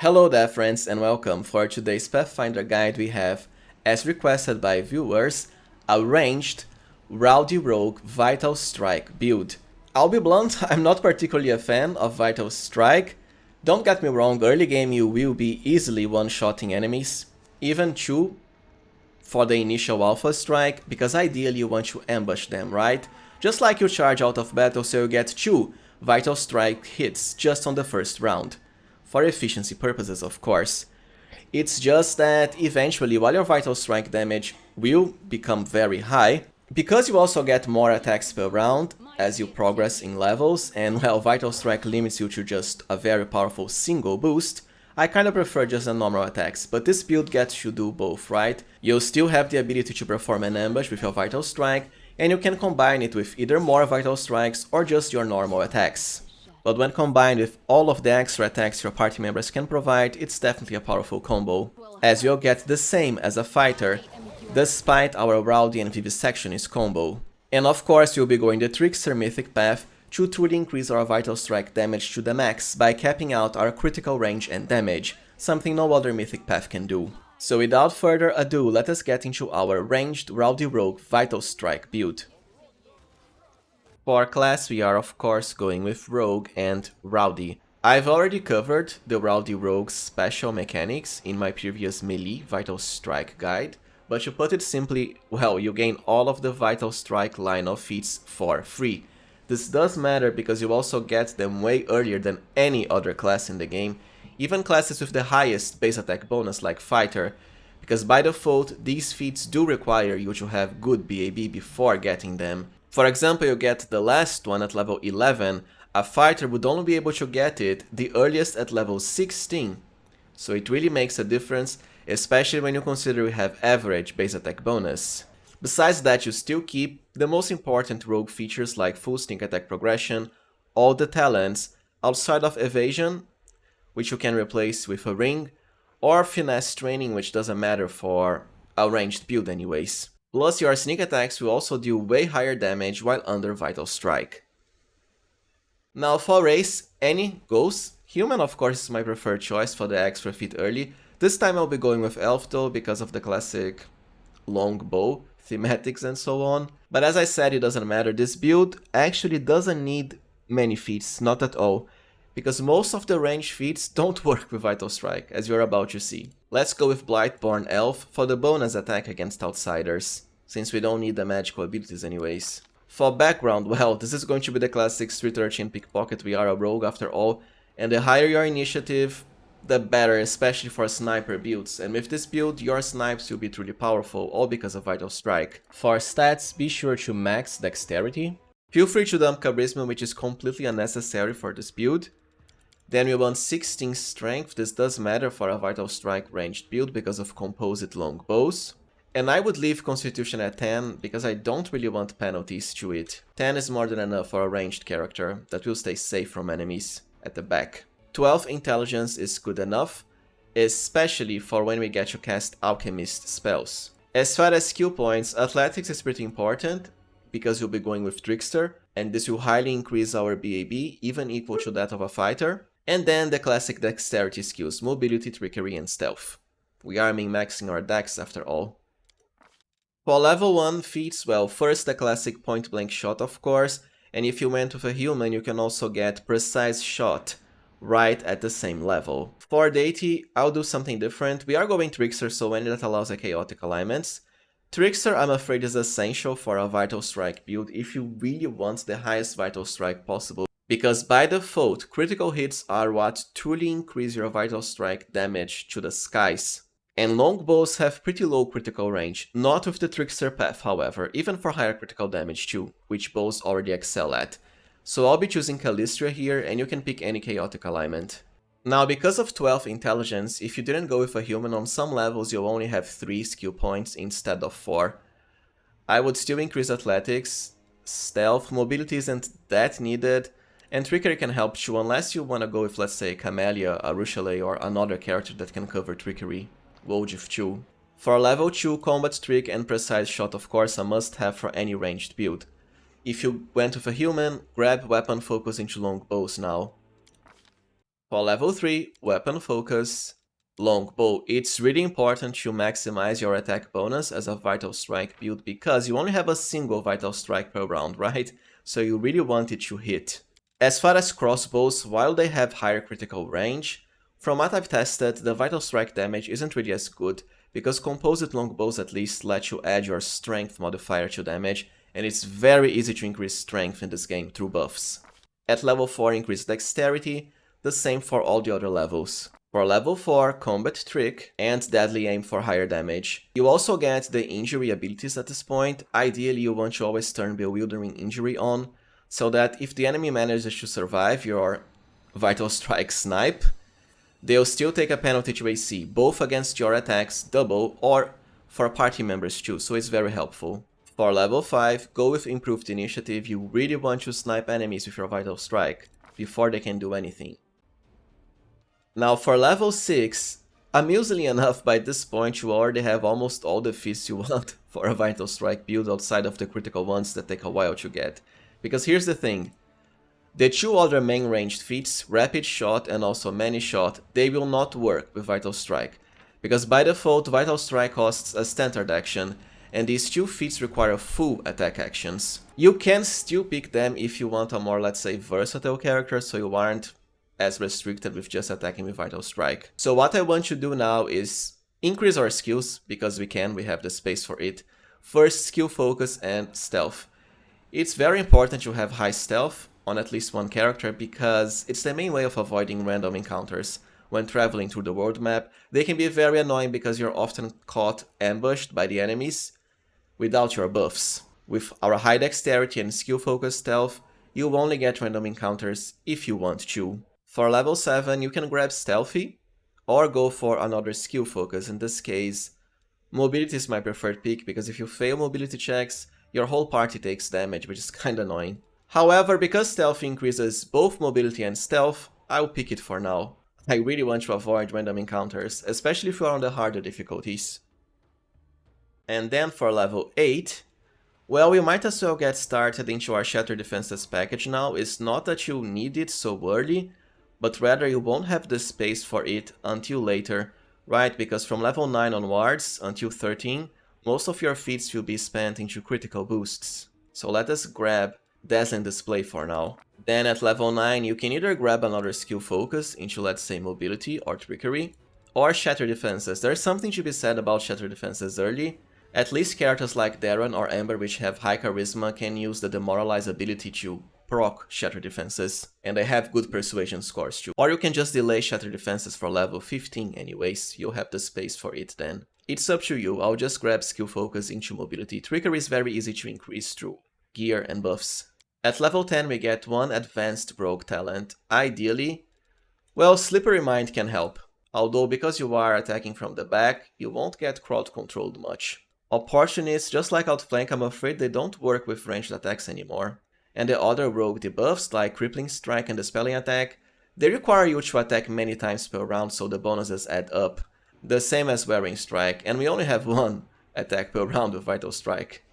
Hello there friends and welcome. For today's Pathfinder guide we have, as requested by viewers, a ranged Rowdy Rogue Vital Strike build. I'll be blunt, I'm not particularly a fan of Vital Strike. Don't get me wrong, early game you will be easily one-shotting enemies, even two for the initial Alpha Strike, because ideally you want to ambush them, right? Just like you charge out of battle, so you get two Vital Strike hits just on the first round. For efficiency purposes, of course. It's just that eventually, while your Vital Strike damage will become very high, because you also get more attacks per round as you progress in levels, and while Vital Strike limits you to just a very powerful single boost, I kinda prefer just the normal attacks, but this build gets you do both, right? You'll still have the ability to perform an ambush with your Vital Strike, and you can combine it with either more Vital Strikes or just your normal attacks. But when combined with all of the extra attacks your party members can provide, it's definitely a powerful combo, as you'll get the same as a fighter, despite our Rowdy and Vivisectionist combo. And of course you'll be going the Trickster Mythic Path to truly increase our Vital Strike damage to the max by capping out our critical range and damage, something no other Mythic Path can do. So without further ado, let us get into our ranged Rowdy Rogue Vital Strike build. For class we are of course going with Rogue and Rowdy. I've already covered the Rowdy Rogue's special mechanics in my previous melee Vital Strike guide, but to put it simply, well, you gain all of the Vital Strike line of feats for free. This does matter because you also get them way earlier than any other class in the game, even classes with the highest base attack bonus like Fighter, because by default these feats do require you to have good BAB before getting them. For example, you get the last one at level 11, a fighter would only be able to get it the earliest at level 16. So it really makes a difference, especially when you consider we have average base attack bonus. Besides that, you still keep the most important rogue features like full sneak attack progression, all the talents, outside of evasion, which you can replace with a ring, or finesse training, which doesn't matter for a ranged build anyways. Plus your sneak attacks will also deal way higher damage while under Vital Strike. Now for race, any goes. Human of course is my preferred choice for the extra feat early. This time I'll be going with Elf though because of the classic long bow, thematics and so on. But as I said, it doesn't matter, this build actually doesn't need many feats, not at all. Because most of the ranged feats don't work with Vital Strike, as you're about to see. Let's go with Blightborn Elf for the bonus attack against outsiders, since we don't need the magical abilities anyways. For background, well, this is going to be the classic 313 pickpocket, we are a rogue after all, and the higher your initiative, the better, especially for sniper builds, and with this build, your snipes will be truly powerful, all because of Vital Strike. For stats, be sure to max Dexterity. Feel free to dump Charisma, which is completely unnecessary for this build. Then we want 16 Strength, this does matter for a Vital Strike ranged build because of composite long bows. And I would leave Constitution at 10 because I don't really want penalties to it. 10 is more than enough for a ranged character that will stay safe from enemies at the back. 12 Intelligence is good enough, especially for when we get to cast Alchemist spells. As far as skill points, Athletics is pretty important because you'll be going with Trickster, and this will highly increase our BAB, even equal to that of a fighter. And then the classic dexterity skills, mobility, trickery and stealth. We are min-maxing our dex after all. For level 1 feats, well, first the classic point blank shot of course, and if you went with a human you can also get precise shot right at the same level. For deity, I'll do something different. We are going Trickster, so any that allows a chaotic alignments. Trickster I'm afraid is essential for a Vital Strike build if you really want the highest Vital Strike possible. Because by default, critical hits are what truly increase your Vital Strike damage to the skies. And longbows have pretty low critical range, not with the Trickster path however, even for higher critical damage too, which bows already excel at. So I'll be choosing Calistria here, and you can pick any chaotic alignment. Now because of 12 intelligence, if you didn't go with a human on some levels you'll only have 3 skill points instead of 4. I would still increase athletics, stealth, mobility isn't that needed, and trickery can help too, unless you want to go with, let's say, Camellia, a Rochelet, or another character that can cover trickery. Wojif too. For level 2, combat trick and precise shot of course a must have for any ranged build. If you went with a human, grab weapon focus into long bows now. For level 3, weapon focus, longbow. It's really important to maximize your attack bonus as a Vital Strike build because you only have a single Vital Strike per round, right? So you really want it to hit. As far as crossbows, while they have higher critical range, from what I've tested, the Vital Strike damage isn't really as good because composite longbows at least let you add your strength modifier to damage, and it's very easy to increase strength in this game through buffs. At level 4, increase dexterity, the same for all the other levels. For level 4, combat trick and deadly aim for higher damage. You also get the injury abilities at this point. Ideally, you want to always turn bewildering injury on, so that if the enemy manages to survive your Vital Strike snipe, they'll still take a penalty to AC, both against your attacks, double, or for party members too, so it's very helpful. For level 5, go with improved initiative. You really want to snipe enemies with your Vital Strike before they can do anything. Now for level 6, amusingly enough, by this point you already have almost all the feats you want for a Vital Strike build outside of the critical ones that take a while to get. Because here's the thing, the two other main ranged feats, Rapid Shot and also Many Shot, they will not work with Vital Strike. Because by default, Vital Strike costs a standard action, and these two feats require full attack actions. You can still pick them if you want a more, let's say, versatile character, so you aren't as restricted with just attacking with Vital Strike. So what I want to do now is increase our skills, because we have the space for it. First, skill focus and stealth. It's very important to have high stealth on at least one character, because it's the main way of avoiding random encounters. When traveling through the world map, they can be very annoying because you're often caught ambushed by the enemies without your buffs. With our high dexterity and skill focus stealth, you'll only get random encounters if you want to. For level 7, you can grab Stealthy, or go for another skill focus. In this case, Mobility is my preferred pick, because if you fail mobility checks, your whole party takes damage, which is kinda annoying. However, because Stealthy increases both mobility and stealth, I'll pick it for now. I really want to avoid random encounters, especially if you're on the harder difficulties. And then for level 8, well, we might as well get started into our Shatter Defenses package now. It's not that you need it so early, but rather you won't have the space for it until later, right? Because from level 9 onwards until 13, most of your feats will be spent into critical boosts. So let us grab Dazzling Display for now. Then at level 9, you can either grab another skill focus into, let's say, Mobility or Trickery, or Shatter Defenses. There's something to be said about Shatter Defenses early. At least characters like Darren or Amber, which have high charisma, can use the Demoralize ability to proc Shatter Defenses, and they have good persuasion scores too. Or you can just delay Shatter Defenses for level 15 anyways, you'll have the space for it then. It's up to you, I'll just grab skill focus into mobility. Trickery is very easy to increase through gear and buffs. At level 10 we get one advanced rogue talent. Ideally, well, Slippery Mind can help, although because you are attacking from the back, you won't get crowd controlled much. Opportunists, just like Outflank, I'm afraid they don't work with ranged attacks anymore. And the other rogue debuffs, like Crippling Strike and Dispelling Attack, they require you to attack many times per round, so the bonuses add up. The same as Wearing Strike, and we only have one attack per round with Vital Strike.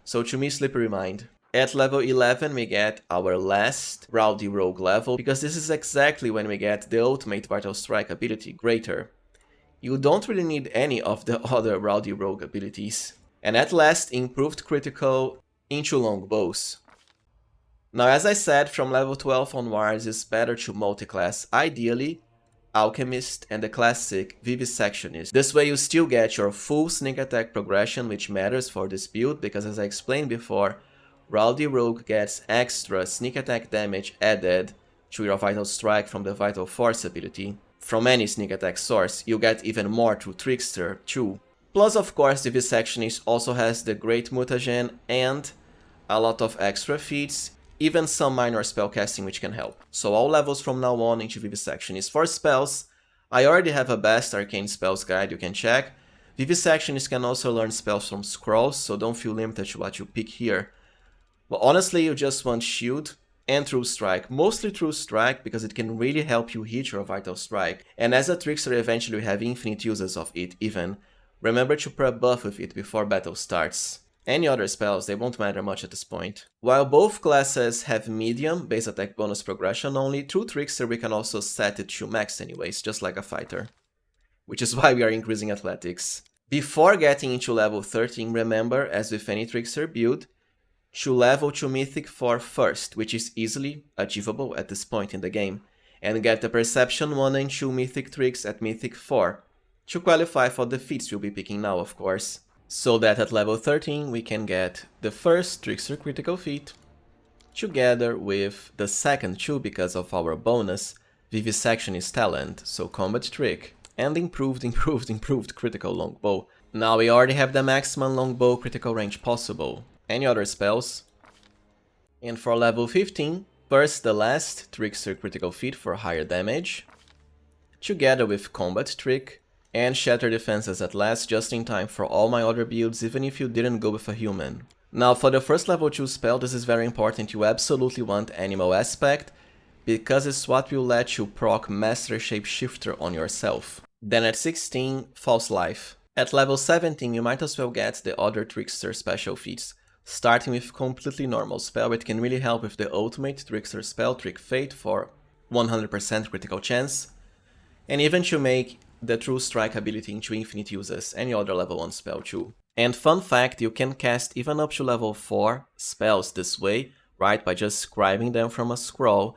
So to me, Slippery Mind. At level 11 we get our last Rowdy Rogue level, because this is exactly when we get the ultimate Vital Strike ability, Greater. You don't really need any of the other Rowdy Rogue abilities. And at last, Improved Critical into Longbows. Now, as I said, from level 12 onwards, it's better to multiclass, ideally, Alchemist and the classic Vivisectionist. This way you still get your full sneak attack progression, which matters for this build, because as I explained before, Rowdy Rogue gets extra sneak attack damage added to your Vital Strike from the Vital Force ability. From any sneak attack source, you get even more through Trickster too. Plus, of course, the Vivisectionist also has the Great Mutagen and a lot of extra feats, even some minor spellcasting which can help. So all levels from now on into Vivisectionist. For spells, I already have a best arcane spells guide you can check. Vivisectionist can also learn spells from scrolls, so don't feel limited to what you pick here. But honestly, you just want Shield and True Strike. Mostly True Strike, because it can really help you hit your Vital Strike. And as a Trickster, eventually you have infinite uses of it even. Remember to prep buff with it before battle starts. Any other spells, they won't matter much at this point. While both classes have medium base attack bonus progression only, through Trickster we can also set it to max anyways, just like a fighter. Which is why we are increasing athletics. Before getting into level 13, remember, as with any Trickster build, to level to Mythic 4 first, which is easily achievable at this point in the game, and get the Perception 1 and 2 Mythic tricks at Mythic 4, to qualify for the feats we'll be picking now, of course. So that at level 13 we can get the first Trickster critical feat, together with the second two because of our bonus, Vivisectionist talent, so combat trick, and improved critical longbow. Now we already have the maximum longbow critical range possible. Any other spells? And for level 15, first the last Trickster critical feat for higher damage, together with combat trick, and shatter defenses at last, just in time for all my other builds, even if you didn't go with a human. Now for the first level 2 spell, this is very important, you absolutely want Animal Aspect, because it's what will let you proc Master Shapeshifter on yourself. Then at 16, False Life. At level 17 you might as well get the other Trickster special feats. Starting with completely normal spell, it can really help with the ultimate Trickster spell, Trick Fate, for 100% critical chance, and even to make the True Strike ability into infinite uses, any other level 1 spell too. And fun fact, you can cast even up to level 4 spells this way, right, by just scribing them from a scroll,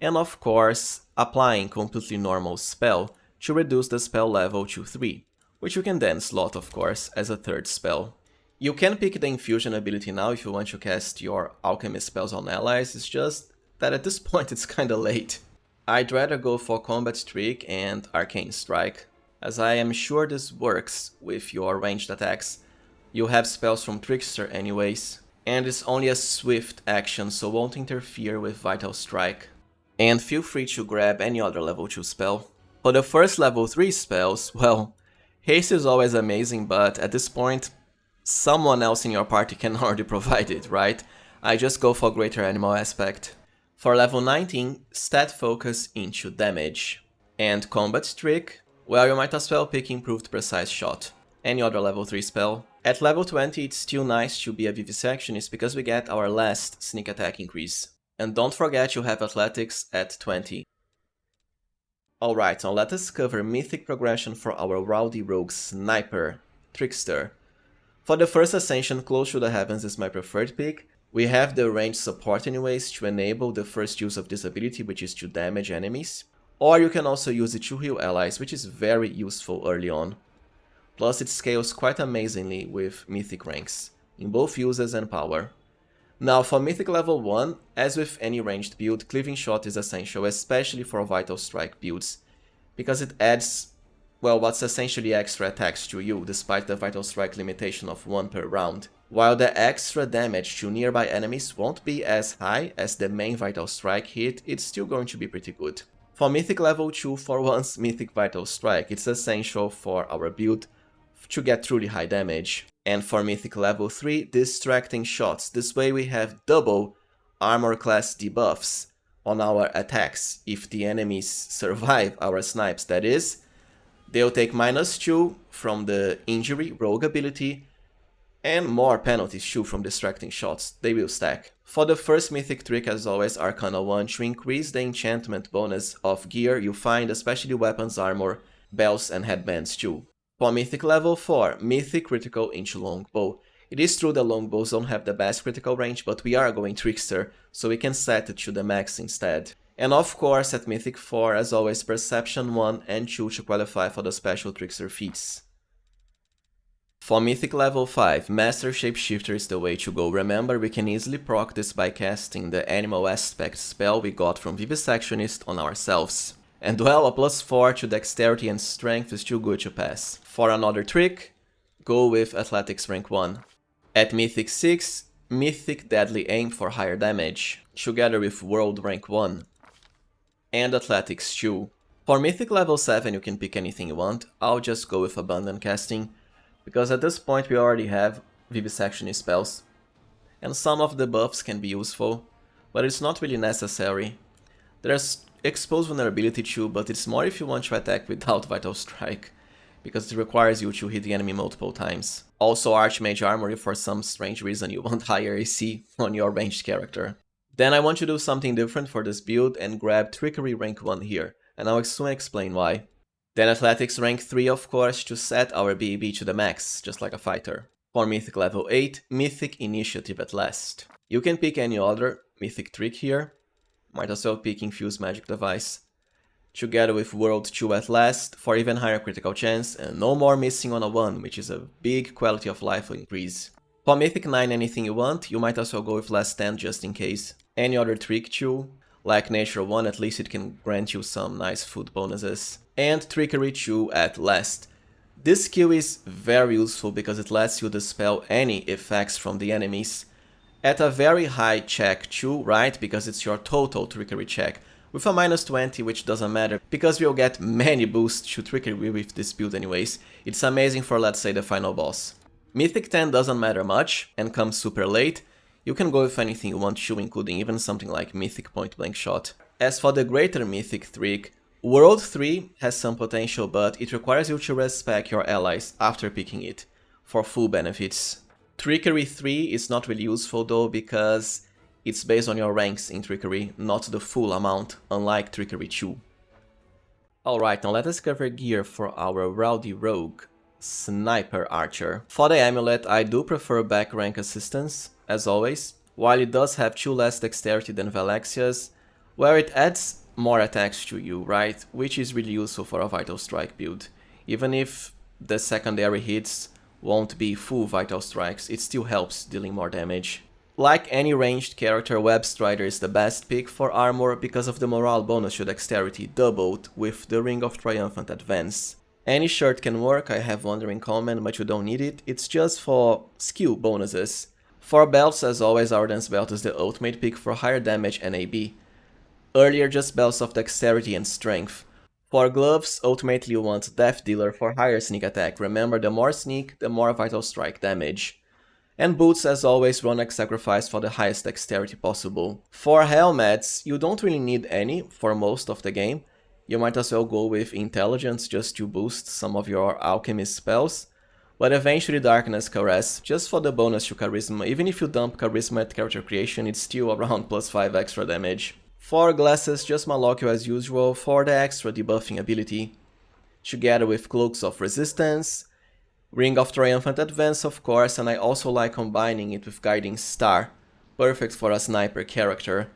and of course applying completely normal spell to reduce the spell level to 3, which you can then slot of course as a third spell. You can pick the Infusion ability now if you want to cast your alchemy spells on allies, it's just that at this point it's kinda late. I'd rather go for Combat Trick and Arcane Strike, as I am sure this works with your ranged attacks. You have spells from Trickster anyways, and it's only a swift action so won't interfere with Vital Strike. And feel free to grab any other level 2 spell. For the first level 3 spells, well, haste is always amazing, but at this point, someone else in your party can already provide it, right? I just go for Greater Animal Aspect. For level 19, stat focus into damage. And combat trick, well, you might as well pick improved precise shot. Any other level 3 spell. At level 20 it's still nice to be a Vivisectionist because we get our last sneak attack increase. And don't forget you have athletics at 20. Alright, now let us cover Mythic Progression for our Rowdy Rogue Sniper, Trickster. For the first Ascension, Close to the Heavens is my preferred pick. We have the range support anyways to enable the first use of this ability, which is to damage enemies. Or you can also use it to heal allies, which is very useful early on. Plus it scales quite amazingly with Mythic ranks, in both uses and power. Now for Mythic level 1, as with any ranged build, Cleaving Shot is essential, especially for Vital Strike builds, because it adds, well, what's essentially extra attacks to you, despite the Vital Strike limitation of 1 per round. While the extra damage to nearby enemies won't be as high as the main Vital Strike hit, it's still going to be pretty good. For Mythic level 2, for once Mythic Vital Strike, it's essential for our build to get truly high damage. And for Mythic level 3, Distracting Shots, this way we have double armor class debuffs on our attacks. If the enemies survive our snipes, that is, they'll take -2 from the injury rogue ability, and more penalties too from distracting shots, they will stack. For the first mythic trick, as always, Arcana 1, to increase the enchantment bonus of gear you find, especially weapons, armor, belts and headbands too. For mythic level 4, mythic critical into longbow. It is true the longbows don't have the best critical range, but we are going trickster, so we can set it to the max instead. And of course at mythic 4, as always, perception 1 and 2 to qualify for the special trickster feats. For Mythic level 5, Master Shapeshifter is the way to go. Remember, we can easily proc this by casting the Animal Aspect spell we got from Vivisectionist on ourselves. And well, a +4 to Dexterity and Strength is too good to pass. For another trick, go with Athletics rank 1. At Mythic 6, Mythic Deadly Aim for higher damage, together with World rank 1. And Athletics 2. For Mythic level 7 you can pick anything you want, I'll just go with Abundant Casting, because at this point we already have Vivisectionist spells, and some of the buffs can be useful, but it's not really necessary. There's Expose Vulnerability too, but it's more if you want to attack without Vital Strike. because it requires you to hit the enemy multiple times. Also Archmage Armor if for some strange reason you want higher AC on your ranged character. Then I want to do something different for this build and grab Trickery rank 1 here, and I'll soon explain why. Then Athletics rank 3 of course to set our BAB to the max, just like a fighter. For Mythic level 8, Mythic Initiative at last. You can pick any other Mythic trick here, might as well pick Infuse Magic Device. Together with World 2 at last, for even higher critical chance, and no more missing on a 1, which is a big quality of life increase. For Mythic 9 anything you want, you might as well go with last stand just in case. Any other trick too, like Nature 1 at least it can grant you some nice food bonuses. And Trickery 2 at last. This skill is very useful because it lets you dispel any effects from the enemies at a very high check too, right? Because it's your total Trickery check. With a minus 20, which doesn't matter, because we'll get many boosts to Trickery with this build anyways. It's amazing for, let's say, the final boss. Mythic 10 doesn't matter much, and comes super late. You can go with anything you want to, including even something like Mythic Point Blank Shot. As for the greater Mythic trick, World 3 has some potential, but it requires you to respec your allies after picking it, for full benefits. Trickery 3 is not really useful though, because it's based on your ranks in Trickery, not the full amount, unlike Trickery 2. Alright, now let us cover gear for our Rowdy Rogue Sniper Archer. For the amulet, I do prefer back rank assistance, as always. While it does have 2 less dexterity than Valexia's, where it adds more attacks to you, right? Which is really useful for a Vital Strike build. Even if the secondary hits won't be full Vital Strikes, it still helps dealing more damage. Like any ranged character, Web Strider is the best pick for armor because of the morale bonus to dexterity doubled with the Ring of Triumphant Advance. Any shirt can work, I have one in common, but you don't need it, it's just for skill bonuses. For belts, as always, our Dance Belt is the ultimate pick for higher damage and AB. Earlier just belts of dexterity and strength. For gloves, ultimately you want Death Dealer for higher sneak attack. Remember, the more sneak, the more Vital Strike damage. And boots, as always, run X Sacrifice for the highest dexterity possible. For helmets, you don't really need any for most of the game. You might as well go with Intelligence just to boost some of your Alchemist spells. But eventually Darkness Caress, just for the bonus to Charisma. Even if you dump Charisma at character creation, it's still around +5 extra damage. For glasses, just Malocchio as usual for the extra debuffing ability. Together with Cloaks of Resistance, Ring of Triumphant Advance of course, and I also like combining it with Guiding Star, perfect for a sniper character.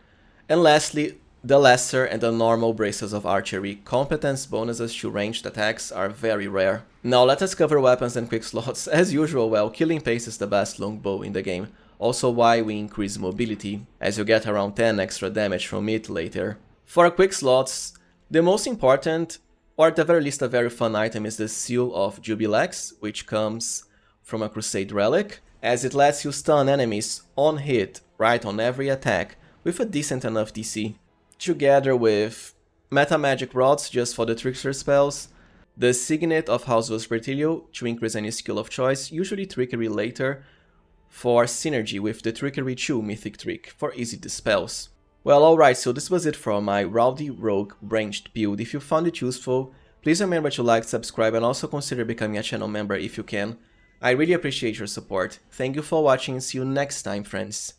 And lastly, the Lesser and the normal Braces of Archery. Competence bonuses to ranged attacks are very rare. Now let us cover weapons and quick slots. As usual, well, Killing Pace is the best longbow in the game. Also why we increase mobility, as you get around 10 extra damage from it later. For quick slots, the most important, or at the very least a very fun item, is the Seal of Jubilex, which comes from a Crusade relic, as it lets you stun enemies on hit, right on every attack, with a decent enough DC. Together with Meta Magic Rods just for the Trickster spells, the Signet of House Vespertilio to increase any skill of choice, usually Trickery later, for synergy with the Trickery 2 Mythic trick for easy dispels. Well, alright, so this was it for my Rowdy Rogue ranged build. If you found it useful, please remember to like, subscribe, and also consider becoming a channel member if you can. I really appreciate your support. Thank you for watching and see you next time, friends.